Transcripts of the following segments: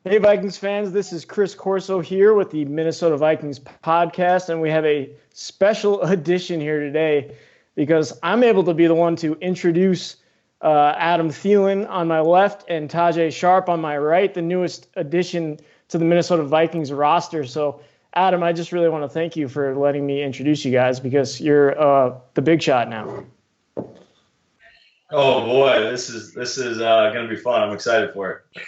Hey, Vikings fans, this is Chris Corso here with the Minnesota Vikings podcast, and we have a special edition here today because I'm able to be the one to introduce Adam Thielen on my left and Tajaé Sharpe on my right, the newest addition to the Minnesota Vikings roster. So, Adam, I just really want to thank you for letting me introduce you guys because you're the big shot now. Oh boy, this is going to be fun. I'm excited for it.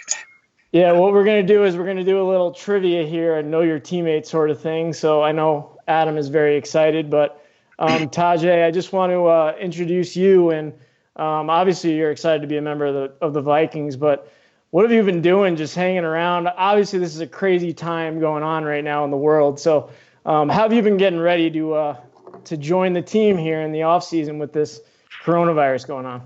Yeah, what we're going to do is we're going to do a little trivia here and know your teammate sort of thing. So I know Adam is very excited, but Tajaé, I just want to introduce you. And obviously you're excited to be a member of the Vikings, but what have you been doing just hanging around? Obviously this is a crazy time going on right now in the world. So how have you been getting ready to join the team here in the offseason with this coronavirus going on?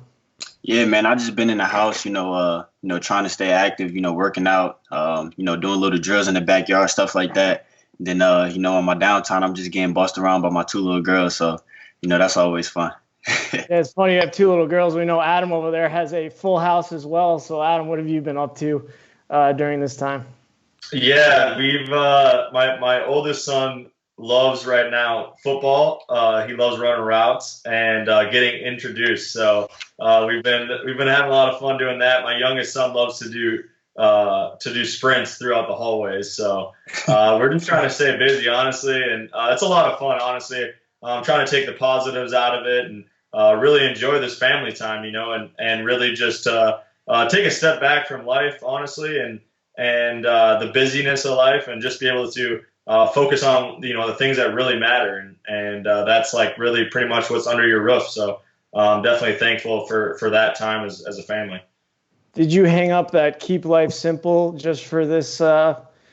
Yeah, man, I just been in the house, trying to stay active, working out, doing little drills in the backyard, stuff like that. Then, in my downtime, I'm just getting bossed around by my two little girls. So, that's always fun. Yeah, it's funny you have two little girls. We know Adam over there has a full house as well. So, Adam, what have you been up to during this time? Yeah, we've my oldest son loves right now football. He loves running routes and getting introduced. So we've been having a lot of fun doing that. My youngest son loves to do sprints throughout the hallways. So we're just trying to stay busy, honestly, and it's a lot of fun, honestly. I'm trying to take the positives out of it and really enjoy this family time, and really just take a step back from life, honestly, and the busyness of life, and just be able to focus on the things that really matter, and that's like really pretty much what's under your roof. So I'm definitely thankful for that time as a family. Did you hang up that "Keep Life Simple" just for this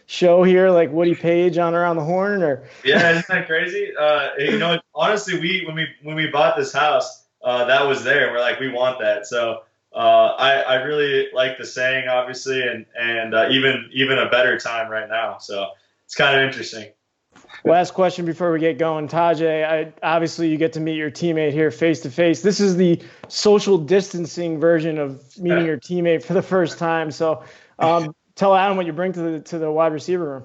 show here, like Woody Page on Around the Horn? Or yeah, isn't that crazy? Honestly, when we bought this house, that was there. We're like, we want that. So I really like the saying, obviously, and even a better time right now. So it's kind of interesting. Last question before we get going. Tajaé, obviously you get to meet your teammate here face to face. This is the social distancing version of meeting your teammate for the first time. So tell Adam what you bring to the wide receiver room.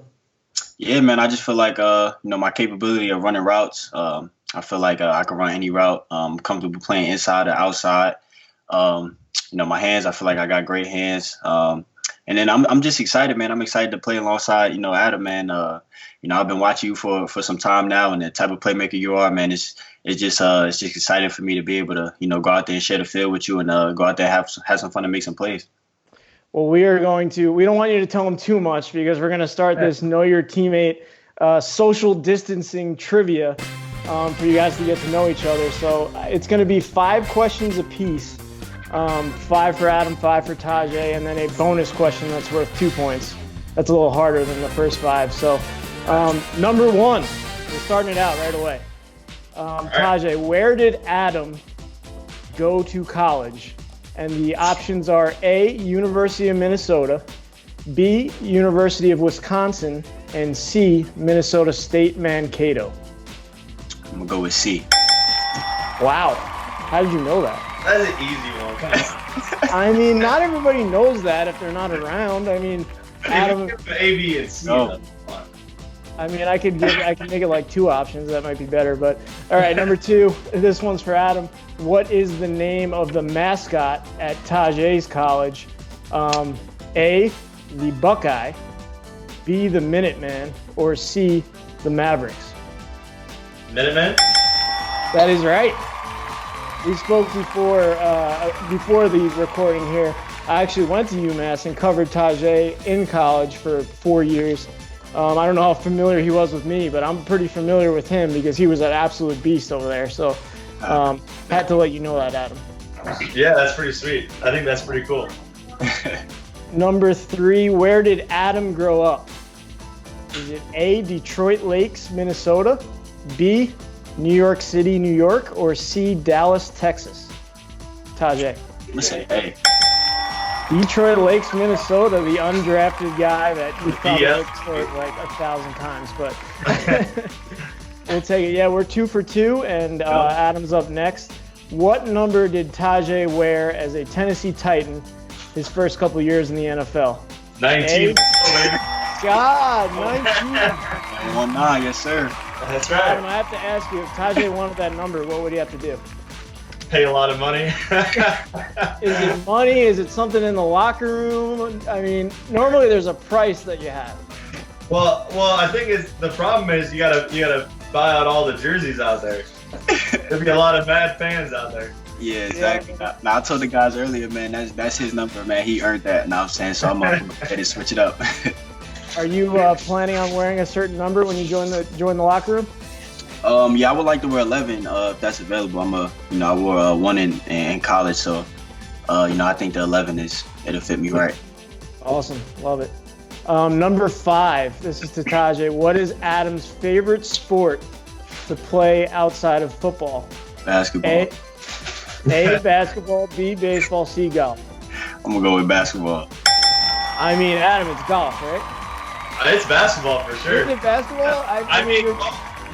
Yeah, man, I just feel like, my capability of running routes. I feel like I can run any route. I'm comfortable playing inside or outside. My hands, I feel like I got great hands. And then I'm just excited, man. I'm excited to play alongside, Adam, man. I've been watching you for some time now, and the type of playmaker you are, man, it's just exciting for me to be able to, go out there and share the field with you and go out there and have some fun and make some plays. Well, we don't want you to tell them too much because we're going to start this Know Your Teammate social distancing trivia for you guys to get to know each other. So it's going to be 5 questions apiece. 5 for Adam, 5 for Tajaé, and then a bonus question that's worth 2 points. That's a little harder than the first 5. So, number 1, we're starting it out right away. Tajaé, where did Adam go to college? And the options are A, University of Minnesota, B, University of Wisconsin, and C, Minnesota State Mankato. I'm going to go with C. Wow. How did you know that? That's an easy one. Come on. I mean, not everybody knows that if they're not around. I mean, Adam. A, B, and C. No. I mean, I could make it like 2 options. That might be better. But all right, number 2. This one's for Adam. What is the name of the mascot at Tajaé's college? A, the Buckeye, B, the Minuteman, or C, the Mavericks? Minuteman? That is right. We spoke before the recording here. I actually went to UMass and covered Tajaé in college for 4 years. I don't know how familiar he was with me, but I'm pretty familiar with him because he was an absolute beast over there. So had to let you know that, Adam. Yeah, that's pretty sweet. I think that's pretty cool. Number 3, where did Adam grow up? Is it A, Detroit Lakes, Minnesota, B, New York City, New York, or C, Dallas, Texas? Tajaé. Let's say A. Detroit Lakes, Minnesota, the undrafted guy that we probably looked for like 1,000 times, but we'll take it. Yeah, we're 2 for 2, and Adam's up next. What number did Tajaé wear as a Tennessee Titan his first couple years in the NFL? 19. God, 19. 19, yes, sir. That's Adam, right. I have to ask you, if Tajaé wanted that number, what would he have to do? Pay a lot of money. Is it money? Is it something in the locker room? I mean, normally there's a price that you have. Well, I think the problem is you gotta buy out all the jerseys out there. There'll be a lot of bad fans out there. Yeah, exactly. Yeah. Now, I told the guys earlier, man, that's his number, man. He earned that. Now I'm saying, so I'm gonna go ahead and switch it up. Are you planning on wearing a certain number when you join the locker room? Yeah, I would like to wear 11 if that's available. I wore 1 in college, so I think the 11 it'll fit me right. Awesome, love it. Number 5. This is to Tajaé. What is Adam's favorite sport to play outside of football? Basketball. A, basketball. B, baseball. C, golf. I'm gonna go with basketball. I mean, Adam, it's golf, right? It's basketball for sure. Is it basketball? I mean,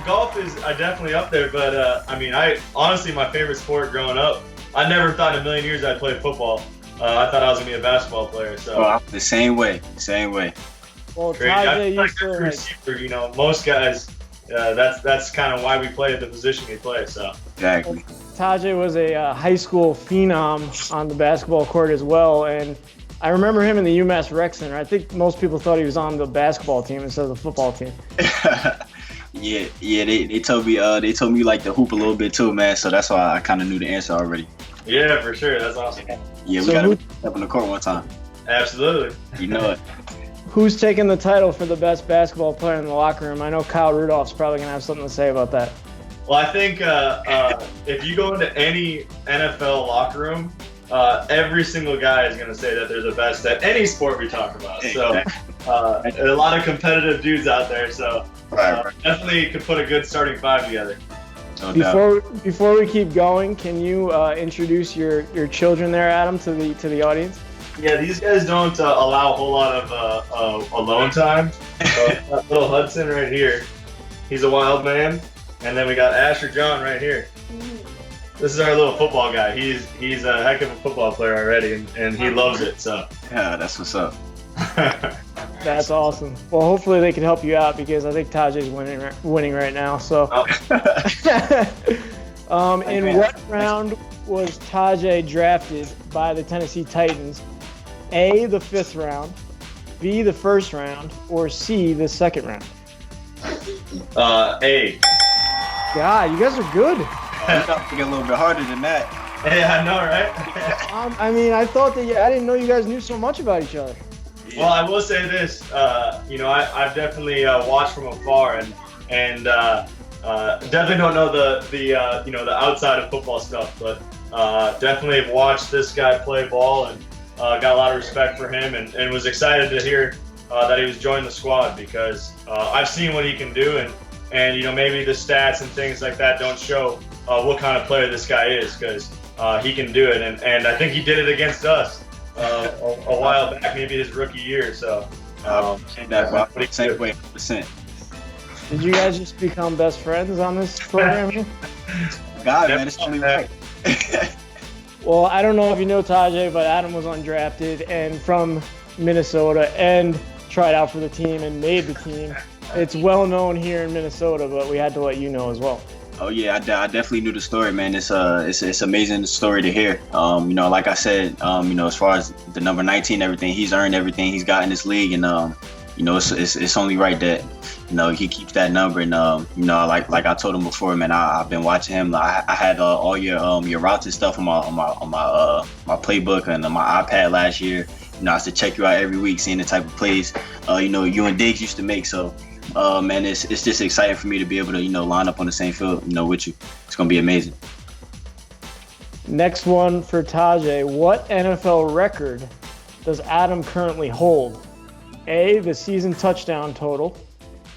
golf is definitely up there, but I honestly, my favorite sport growing up, I never thought in a million years I'd play football. I thought I was gonna be a basketball player. So I'm the same way. Well, Tajaé used to receiver, most guys, that's kind of why we play at the position we play. So exactly. Tajaé was a high school phenom on the basketball court as well, and I remember him in the UMass Rec Center. I think most people thought he was on the basketball team instead of the football team. Yeah. They told me you like to hoop a little bit too, man. So that's why I kind of knew the answer already. Yeah, for sure. That's awesome. Yeah, we gotta step on the court one time. Absolutely. You know it. Who's taking the title for the best basketball player in the locker room? I know Kyle Rudolph's probably gonna have something to say about that. Well, I think if you go into any NFL locker room, every single guy is going to say that they're the best at any sport we talk about. So a lot of competitive dudes out there. So definitely could put a good starting 5 together. Before we keep going, can you introduce your children there, Adam, to the audience? Yeah, these guys don't allow a whole lot of alone time. Little Hudson right here, he's a wild man. And then we got Asher John right here. This is our little football guy. He's a heck of a football player already, and he loves it. So yeah, that's what's up. That's awesome. Well, hopefully they can help you out because I think Tajaé's winning right now. So, in what round was Tajaé drafted by the Tennessee Titans? A, the 5th round, B, the 1st round, or C, the 2nd round? A. God, you guys are good. You got to get a little bit harder than that. Yeah, I know, right? I thought that I didn't know you guys knew so much about each other. Well, I will say this. I've definitely watched from afar, and definitely don't know the outside of football stuff, but definitely have watched this guy play ball and got a lot of respect for him, and was excited to hear that he was joining the squad because I've seen what he can do, and maybe the stats and things like that don't show what kind of player this guy is because he can do it, and I think he did it against us a while back, maybe his rookie year. So same way, 100%. Did you guys just become best friends on this program here? God, man, it's only right. Well, I don't know if you know Tajaé, but Adam was undrafted and from Minnesota and tried out for the team and made the team. It's well known here in Minnesota, but we had to let you know as well. Oh yeah, I definitely knew the story, man. It's amazing story to hear. Like I said, as far as the number 19, everything he's earned, everything he's got in this league, and it's only right that he keeps that number. And like I told him before, man, I've been watching him. I had all your routes and stuff on my playbook and on my iPad last year. I used to check you out every week, seeing the type of plays you and Diggs used to make. So. Man, it's just exciting for me to be able to, line up on the same field, with you. It's going to be amazing. Next one for Tajaé. What NFL record does Adam currently hold? A, the season touchdown total.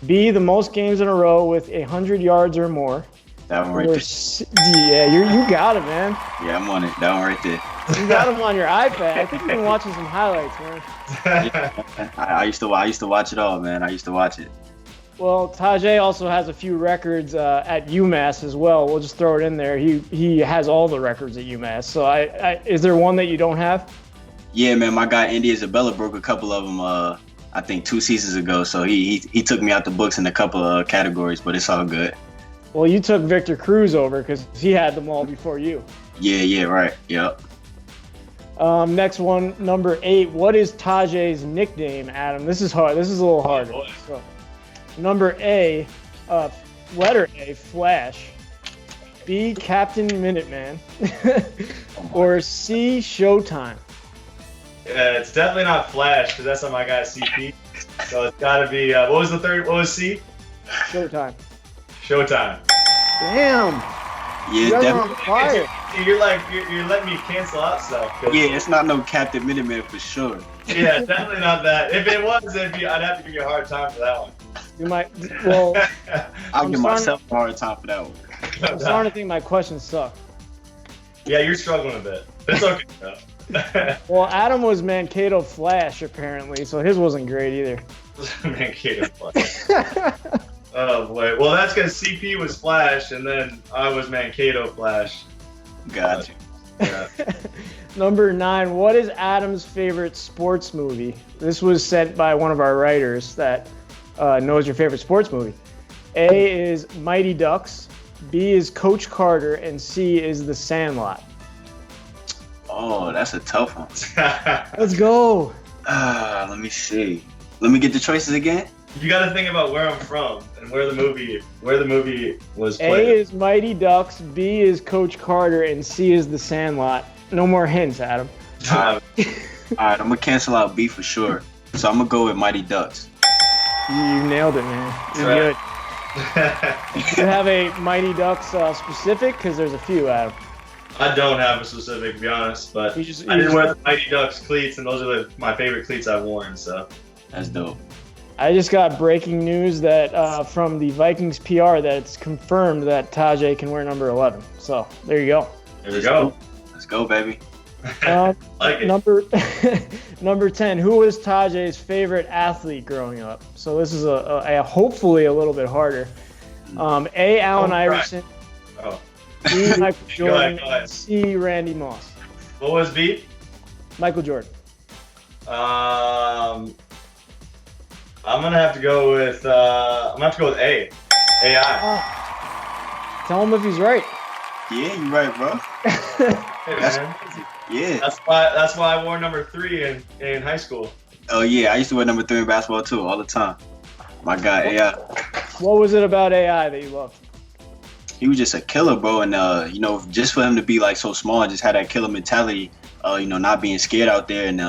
B, the most games in a row with 100 yards or more. That one right there. Yeah, you got it, man. Yeah, I'm on it. That one right there. You got him on your iPad. I think you've been watching some highlights, man. Yeah, I used to watch it all, man. I used to watch it. Well, Tajaé also has a few records at UMass as well. We'll just throw it in there. He has all the records at UMass. So is there one that you don't have? Yeah, man, my guy Andy Isabella broke a couple of them. I think 2 seasons ago. So he took me out the books in a couple of categories, but it's all good. Well, you took Victor Cruz over because he had them all before you. Yeah, right. Yep. Next one, number 8. What is Tajaé's nickname, Adam? This is hard. This is a little harder. So, number A, letter A, Flash. B, Captain Minuteman. Or C, Showtime. It's definitely not Flash because that's not my guy CP. So it's got to be. What was the third? What was C? Showtime. Showtime. Damn. Yeah, definitely. Fire. You're letting me cancel out stuff. Yeah, it's not no Captain Minuteman for sure. Yeah, definitely not that. If it was, I'd have to give you a hard time for that one. You might. Well, I'll give myself a hard time for that one. I'm starting to think my questions suck. Yeah, you're struggling a bit. It's okay though. Well, Adam was Mankato Flash apparently, so his wasn't great either. Mankato Flash. Oh boy. Well, that's because CP was Flash, and then I was Mankato Flash. Gotcha. Yeah. Number 9. What is Adam's favorite sports movie? This was sent by one of our writers that knows your favorite sports movie. A is Mighty Ducks, B is Coach Carter, and C is The Sandlot. Oh, that's a tough one. Let's go. Let me see. Let me get the choices again. You got to think about where I'm from and where the movie was played. A is Mighty Ducks, B is Coach Carter, and C is The Sandlot. No more hints, Adam. All right, I'm gonna cancel out B for sure. So I'm gonna go with Mighty Ducks. You nailed it, man. You're good. Do you have a Mighty Ducks specific? Because there's a few, Adam. I don't have a specific, to be honest, but I did wear the Mighty Ducks cleats, and those are my favorite cleats I've worn. So that's dope. I just got breaking news that from the Vikings PR that it's confirmed that Tajaé can wear number 11. So there you go. There we go. Let's go, baby. Like it. Number 10. Who was Tajaé's favorite athlete growing up? So this is a hopefully a little bit harder. A. Allen Iverson. Oh. B. Michael Jordan. Go ahead. C. Randy Moss. What was B? Michael Jordan. I'm gonna have to go with A. AI. Tell him if he's right. Yeah, you're right, bro. Hey, man. Yeah. That's why I wore number 3 in high school. Oh yeah, I used to wear number 3 in basketball too, all the time. My guy, AI. What was it about AI that you loved? He was just a killer, bro, and just for him to be like so small and just had that killer mentality, not being scared out there, and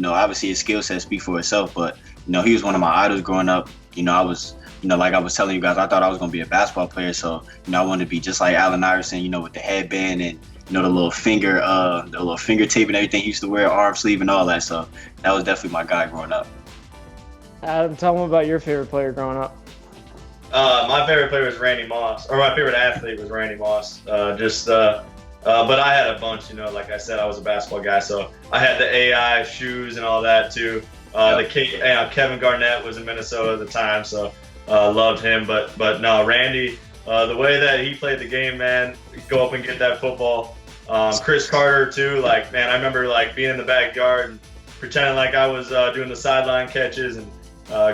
obviously his skill set speak for itself. But he was one of my idols growing up. I was, like I was telling you guys, I thought I was gonna be a basketball player, so I wanted to be just like Allen Iverson, with the headband and the little finger tape and everything he used to wear, arm sleeve and all that. So that was definitely my guy growing up. Adam, tell him about your favorite player growing up. My favorite player was Randy Moss, or my favorite athlete was Randy Moss. But I had a bunch, like I said, I was a basketball guy, so I had the AI shoes and all that too. Kevin Garnett was in Minnesota at the time, so loved him. But no, Randy, the way that he played the game, man, go up and get that football. Chris Carter too, like, man, I remember like being in the backyard and pretending like I was doing the sideline catches and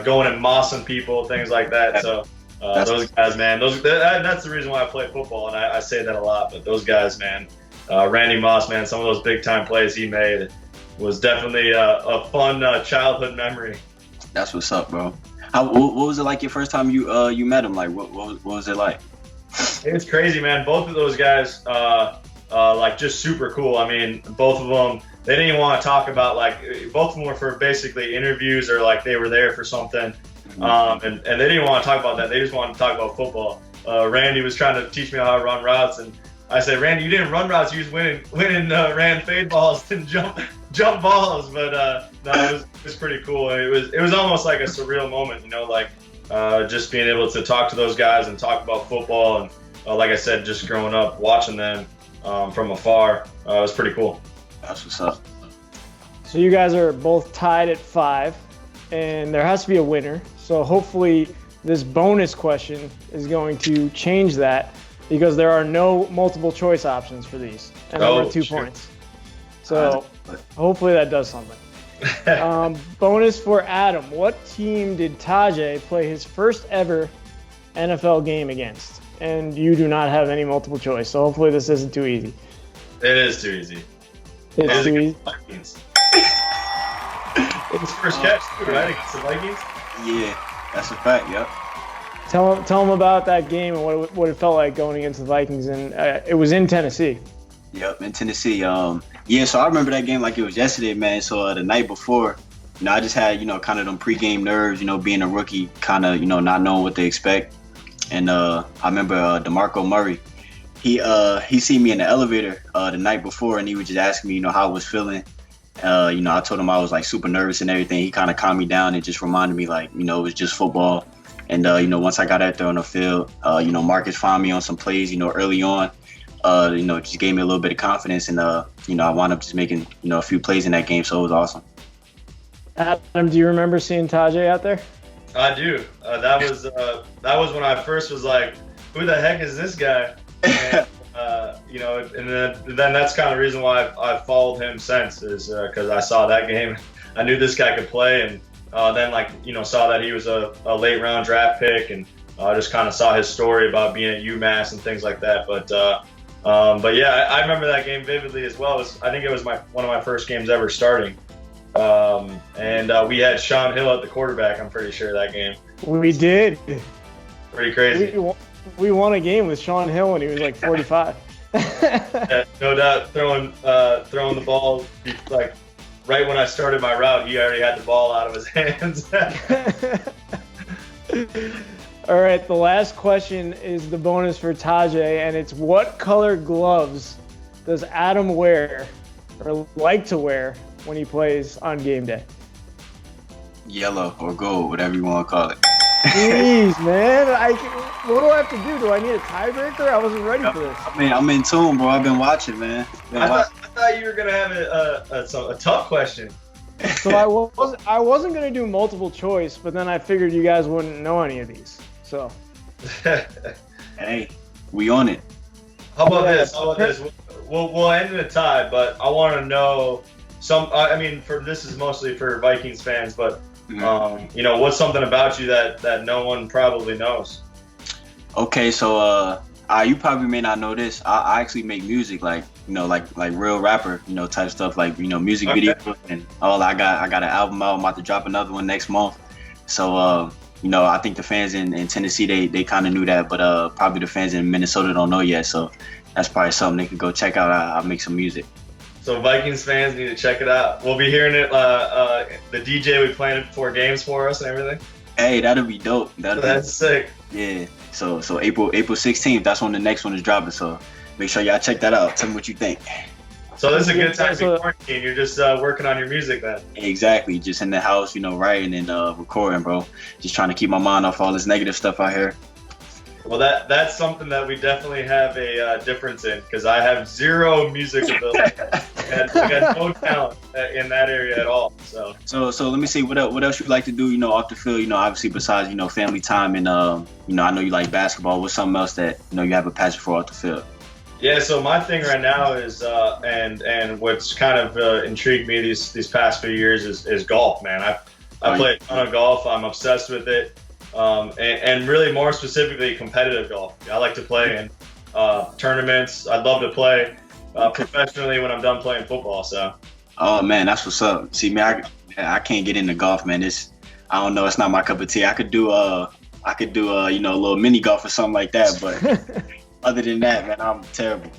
going and mossing people, things like that. So those guys, man, that's the reason why I play football, and I say that a lot. But those guys, man, Randy Moss, man, some of those big time plays he made was definitely a fun childhood memory. That's what's up, bro. What was it like your first time you met him? Like, what was it like? It's crazy, man. Both of those guys, like, just super cool. I mean, both of them, they didn't even want to talk about, like, both of them were for basically interviews or like they were there for something. And they didn't want to talk about that. They just wanted to talk about football. Randy was trying to teach me how to run routes, and I said, Randy, you didn't run routes. You just went and ran fade balls and jump balls. But no, it was pretty cool. It was almost like a surreal moment, just being able to talk to those guys and talk about football. And like I said, just growing up watching them from afar, it was pretty cool. That's what's up. So you guys are both tied at 5, and there has to be a winner. So hopefully this bonus question is going to change that, because there are no multiple choice options for these, and over 2 points. So hopefully that does something. Bonus for Adam. What team did Tajaé play his first ever NFL game against? And you do not have any multiple choice, so hopefully this isn't too easy. It is too easy. It's too easy. Vikings. His first catch, too, right, against the Vikings? Yeah, that's a fact, yep. Tell him about that game and what it felt like going against the Vikings, and it was in Tennessee. Yep, in Tennessee. Yeah, so I remember that game like it was yesterday, man. So the night before, I just had, kind of them pregame nerves, being a rookie, kind of, not knowing what to expect. And I remember DeMarco Murray, he seen me in the elevator the night before, and he was just asking me, how I was feeling. I told him I was like super nervous and everything. He kind of calmed me down and just reminded me like, it was just football. And, once I got out there on the field, Marcus found me on some plays, early on. Just gave me a little bit of confidence, and I wound up just making a few plays in that game, so it was awesome. Adam, do you remember seeing Tajaé out there? I do. That was when I first was like, "Who the heck is this guy?" And, and then that's kind of the reason why I've followed him since, is because I saw that game, I knew this guy could play, and then saw that he was a late round draft pick, and just kind of saw his story about being at UMass and things like that, but yeah, I remember that game vividly as well. I think it was one of my first games ever starting. And we had Sean Hill at the quarterback, I'm pretty sure, that game. We did. Pretty crazy. We won a game with Sean Hill when he was like 45. Yeah, no doubt, throwing the ball, like right when I started my route, he already had the ball out of his hands. All right, the last question is the bonus for Tajaé, and it's what color gloves does Adam wear or like to wear when he plays on game day? Yellow or gold, whatever you want to call it. Jeez, man. What do I have to do? Do I need a tiebreaker? I wasn't ready for this. I mean, I'm in tune, bro. I've been watching, man. I thought you were going to have a tough question. So I wasn't going to do multiple choice, but then I figured you guys wouldn't know any of these. So, hey, we on it. How about this? We'll end in a tie, but I want to know this is mostly for Vikings fans, but what's something about you that no one probably knows? Okay, so you probably may not know this. I actually make music, like real rapper, type stuff, like music video and all. I got an album out. I'm about to drop another one next month. So I think the fans in Tennessee they kind of knew that, but probably the fans in Minnesota don't know yet. So that's probably something they could go check out. I make some music. So Vikings fans need to check it out. We'll be hearing it. The DJ will be playing it before games for us and everything. Hey, that'll be dope. That's sick. Yeah. So April 16th, that's when the next one is dropping. So make sure y'all check that out. Tell me what you think. So this is a good time to be quarantined. You're just working on your music then. Exactly. Just in the house, writing and recording, bro. Just trying to keep my mind off all this negative stuff out here. Well, that's something that we definitely have a difference in, because I have zero music ability. I got no talent in that area at all. So let me see what else you like to do. Off the field. Obviously besides family time and I know you like basketball. What's something else that you have a passion for off the field? Yeah. So my thing right now is and what's kind of intrigued me these past few years is golf, man. I play a ton of golf. I'm obsessed with it. And really more specifically competitive golf. I like to play in tournaments. I'd love to play professionally when I'm done playing football. So. Oh man, that's what's up. See, man, I can't get into golf, man. I don't know. It's not my cup of tea. I could do a little mini golf or something like that, but other than that, man, I'm terrible.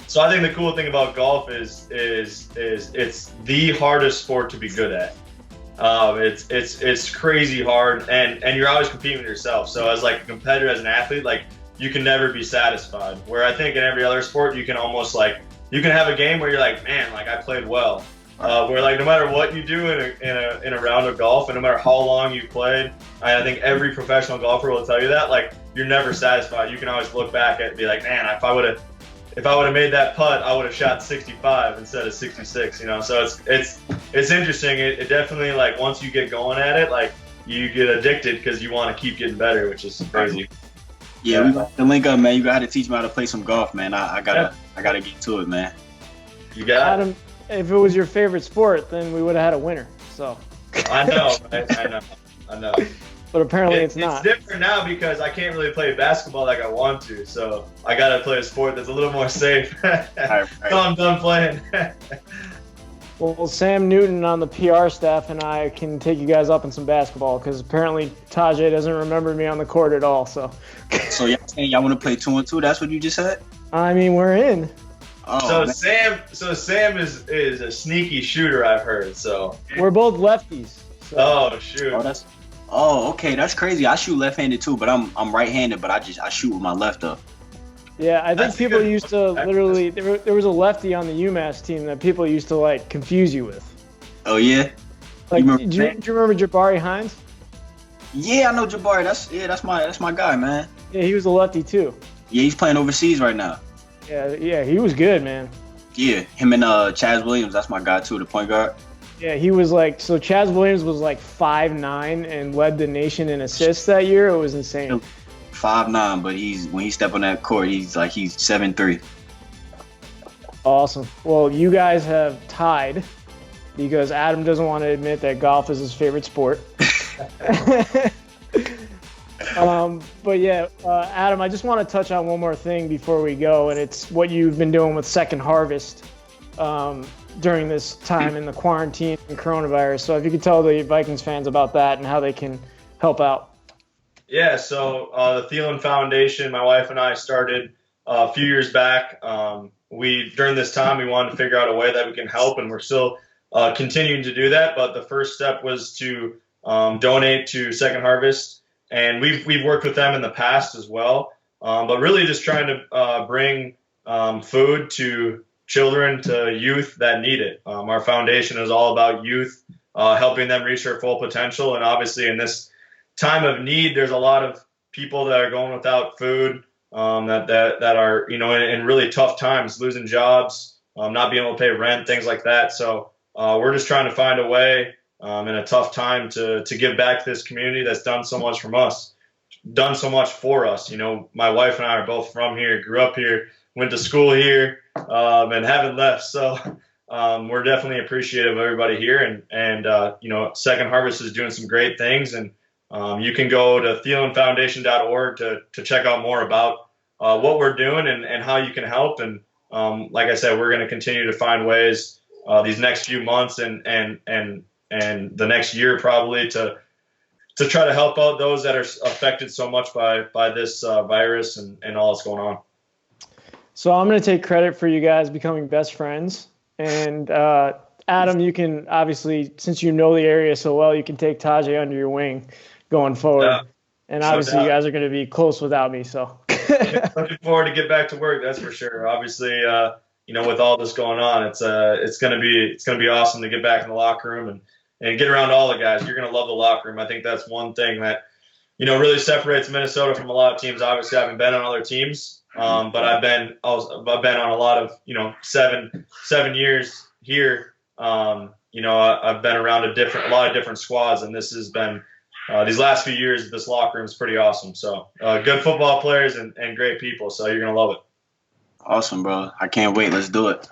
So I think the cool thing about golf is it's the hardest sport to be good at. It's crazy hard, and you're always competing with yourself. So as like a competitor, as an athlete, like you can never be satisfied. Where I think in every other sport, you can almost you can have a game where you're like, man, like I played well. Where like no matter what you do in a round of golf, and no matter how long you played, I think every professional golfer will tell you that, like you're never satisfied. You can always look back at it and be like, man, if I would have made that putt, I would have shot 65 instead of 66. So it's interesting. It definitely, like, once you get going at it, like you get addicted because you want to keep getting better, which is crazy. Yeah, we got to link up, man. You got to teach me how to play some golf, man. I gotta get to it, man. You got it. if it was your favorite sport, then we would have had a winner. So. I know, right? I know. But apparently it's not. It's different now because I can't really play basketball like I want to. So I got to play a sport that's a little more safe. Right. So I'm done playing. Well, Sam Newton on the PR staff and I can take you guys up in some basketball because apparently Tajaé doesn't remember me on the court at all. So y'all saying y'all want to play 2-on-2? That's what you just said? I mean, we're in. Oh, Sam is a sneaky shooter, I've heard. So we're both lefties. So. Oh shoot. Okay, that's crazy. I shoot left-handed too, but I'm right-handed, but I shoot with my left up. Yeah, I think people used to literally there was a lefty on the UMass team that people used to like confuse you with. Oh yeah. Like, do you remember Jabari Hines? Yeah, I know Jabari. That's my guy, man. Yeah, he was a lefty too. Yeah, he's playing overseas right now. Yeah, he was good, man. Yeah, him and Chaz Williams, that's my guy too, the point guard. Yeah, he was like, so Chaz Williams was like 5'9" and led the nation in assists that year. It was insane. 5'9", but when he step on that court, he's 7'3". Awesome. Well, you guys have tied because Adam doesn't want to admit that golf is his favorite sport. But yeah, Adam, I just want to touch on one more thing before we go, and it's what you've been doing with Second Harvest during this time in the quarantine and coronavirus. So if you could tell the Vikings fans about that and how they can help out. Yeah, so the Thielen Foundation, my wife and I started a few years back. During this time, we wanted to figure out a way that we can help, and we're still continuing to do that. But the first step was to donate to Second Harvest, and we've worked with them in the past as well. But really just trying to bring food to children, to youth that need it. Our foundation is all about youth, helping them reach their full potential. And obviously in this time of need, there's a lot of people that are going without food, that are, in really tough times, losing jobs, not being able to pay rent, things like that. So we're just trying to find a way in a tough time to give back to this community that's done so much for us. My wife and I are both from here, grew up here, went to school here, and haven't left. So we're definitely appreciative of everybody here. And Second Harvest is doing some great things. And you can go to thielenfoundation.org to check out more about what we're doing and how you can help. And like I said, we're going to continue to find ways these next few months and the next year probably to try to help out those that are affected so much by this virus and all that's going on. So I'm going to take credit for you guys becoming best friends. And Adam, you can obviously, since you know the area so well, you can take Tajaé under your wing going forward. Yeah, and obviously you guys are going to be close without me. So looking forward to get back to work. That's for sure. Obviously, with all this going on, it's going to be awesome to get back in the locker room and get around all the guys. You're going to love the locker room. I think that's one thing that, really separates Minnesota from a lot of teams. Obviously, I haven't been on other teams, but I've been on a lot of, 7 years here. I've been around a lot of different squads, and this has been these last few years. This locker room is pretty awesome. So good football players and great people. So you're going to love it. Awesome, bro. I can't wait. Let's do it.